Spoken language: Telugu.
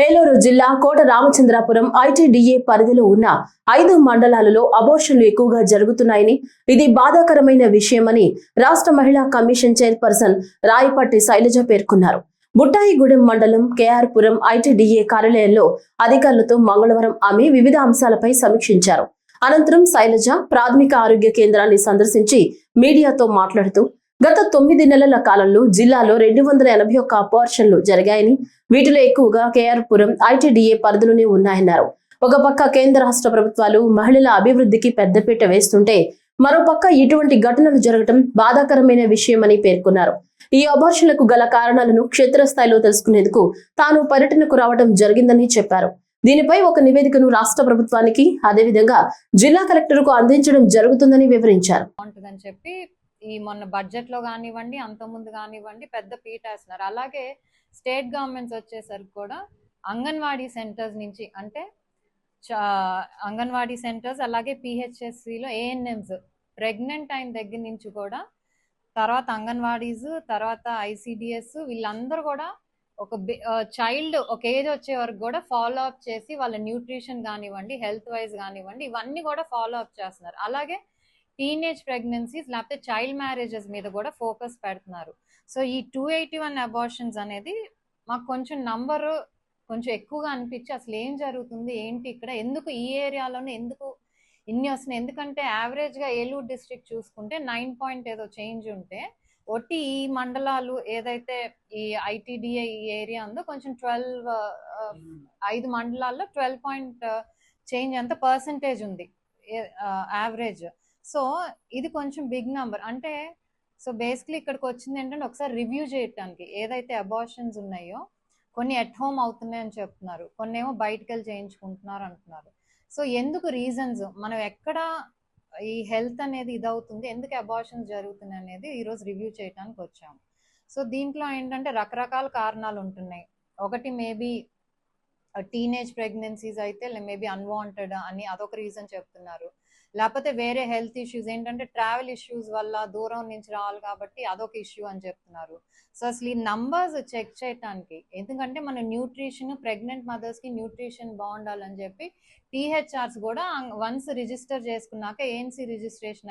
ఏలూరు జిల్లా కోట రామచంద్రాపురం ఐటీడీఏ పరిధిలో ఉన్న 5 మండలాలలో అబోర్షన్లు ఎక్కువగా జరుగుతున్నాయని, ఇది బాధాకరమైన విషయమని రాష్ట్ర మహిళా కమిషన్ చైర్పర్సన్ రాయపట్టి శైలజ పేర్కొన్నారు. బుట్టాయిగూడెం మండలం కేఆర్పురం ఐటీడీఏ కార్యాలయంలో అధికారులతో మంగళవారం ఆమె వివిధ అంశాలపై సమీక్షించారు. అనంతరం శైలజ ప్రాథమిక ఆరోగ్య కేంద్రాన్ని సందర్శించి మీడియాతో మాట్లాడుతూ, గత 9 నెలల కాలంలో జిల్లాలో 281 అబార్షన్లు జరిగాయని, వీటిలో ఎక్కువగా కేఆర్పురం ఐటీడీఏ పరిధిలోనే ఉన్నాయన్నారు. ఒక పక్క కేంద్ర రాష్ట్ర ప్రభుత్వాలు మహిళల అభివృద్ధికి పెద్దపీట వేస్తుంటే, మరోపక్క ఇటువంటి ఘటనలు జరగడం బాధాకరమైన విషయమని పేర్కొన్నారు. ఈ అబార్షన్లకు గల కారణాలను క్షేత్రస్థాయిలో తెలుసుకునేందుకు తాను పర్యటనకు రావడం జరిగిందని చెప్పారు. దీనిపై ఒక నివేదికను రాష్ట్ర ప్రభుత్వానికి, అదేవిధంగా జిల్లా కలెక్టర్కు అందించడం జరుగుతుందని వివరించారు. ఈ మొన్న బడ్జెట్ లో కానివ్వండి, అంతకుముందు కానివ్వండి, పెద్ద పీట వేస్తున్నారు. అలాగే స్టేట్ గవర్నమెంట్స్ వచ్చేసరికి కూడా అంగన్వాడీ సెంటర్స్ నుంచి, అంటే అంగన్వాడీ సెంటర్స్ అలాగే పిహెచ్ఎస్సిలో ఏఎన్ఎంస్ ప్రెగ్నెంట్ అయిన దగ్గర నుంచి కూడా, తర్వాత అంగన్వాడీస్, తర్వాత ఐసిడిఎస్, వీళ్ళందరూ కూడా ఒక చైల్డ్ ఒక ఏజ్ వచ్చే వరకు కూడా ఫాలో అప్ చేసి వాళ్ళ న్యూట్రిషన్ కానివ్వండి, హెల్త్ వైజ్ కానివ్వండి, ఇవన్నీ కూడా ఫాలో అప్ చేస్తున్నారు. అలాగే టీనేజ్ ప్రెగ్నెన్సీస్ లేకపోతే చైల్డ్ మ్యారేజెస్ మీద కూడా ఫోకస్ పెడుతున్నారు. సో ఈ 281 అబార్షన్స్ అనేది మాకు కొంచెం నంబర్ కొంచెం ఎక్కువగా అనిపించి, అసలు ఏం జరుగుతుంది ఏంటి ఇక్కడ, ఎందుకు ఈ ఏరియాలోనే ఎందుకు ఇన్ని వస్తున్నాయి? ఎందుకంటే యావరేజ్గా ఏలూరు డిస్ట్రిక్ట్ చూసుకుంటే 9 ఏదో చేంజ్ ఉంటే, ఒట్టి ఈ మండలాలు ఏదైతే ఈ ఐటీడీఏ ఈ ఏరియా ఉందో కొంచెం 5 మండలాల్లో 12 చేంజ్ ఎంత పర్సంటేజ్ ఉంది యావరేజ్. సో ఇది కొంచెం బిగ్ నంబర్. అంటే సో బేసిక్లీ ఇక్కడికి వచ్చింది ఏంటంటే ఒకసారి రివ్యూ చేయడానికి, ఏదైతే అబార్షన్స్ ఉన్నాయో కొన్ని ఎట్ హోమ్ అవుతున్నాయని చెప్తున్నారు, కొన్ని ఏమో బయటకు వెళ్ళి చేయించుకుంటున్నారు అంటున్నారు. సో ఎందుకు రీజన్స్, మనం ఎక్కడ ఈ హెల్త్ అనేది ఇదవుతుంది, ఎందుకు అబార్షన్స్ జరుగుతున్నాయి అనేది ఈరోజు రివ్యూ చేయడానికి వచ్చాము. సో దీంట్లో ఏంటంటే రకరకాల కారణాలు ఉంటున్నాయి. ఒకటి మేబీ టీనేజ్ ప్రెగ్నెన్సీస్ అయితే మేబీ అన్వాంటెడ్ అని అదొక రీజన్ చెప్తున్నారు. లేకపోతే వేరే హెల్త్ ఇష్యూస్ ఏంటంటే ట్రావెల్ ఇష్యూస్ వల్ల దూరం నుంచి రావాలి కాబట్టి అదొక ఇష్యూ అని చెప్తున్నారు. సో అసలు ఈ నంబర్స్ చెక్ చేయడానికి, ఎందుకంటే మన న్యూట్రిషన్ ప్రెగ్నెంట్ మదర్స్కి న్యూట్రిషన్ బాగుండాలని చెప్పి టీహెచ్ఆర్స్ కూడా వన్స్ రిజిస్టర్ చేసుకున్నాక ఏఎన్సీ రిజిస్ట్రేషన్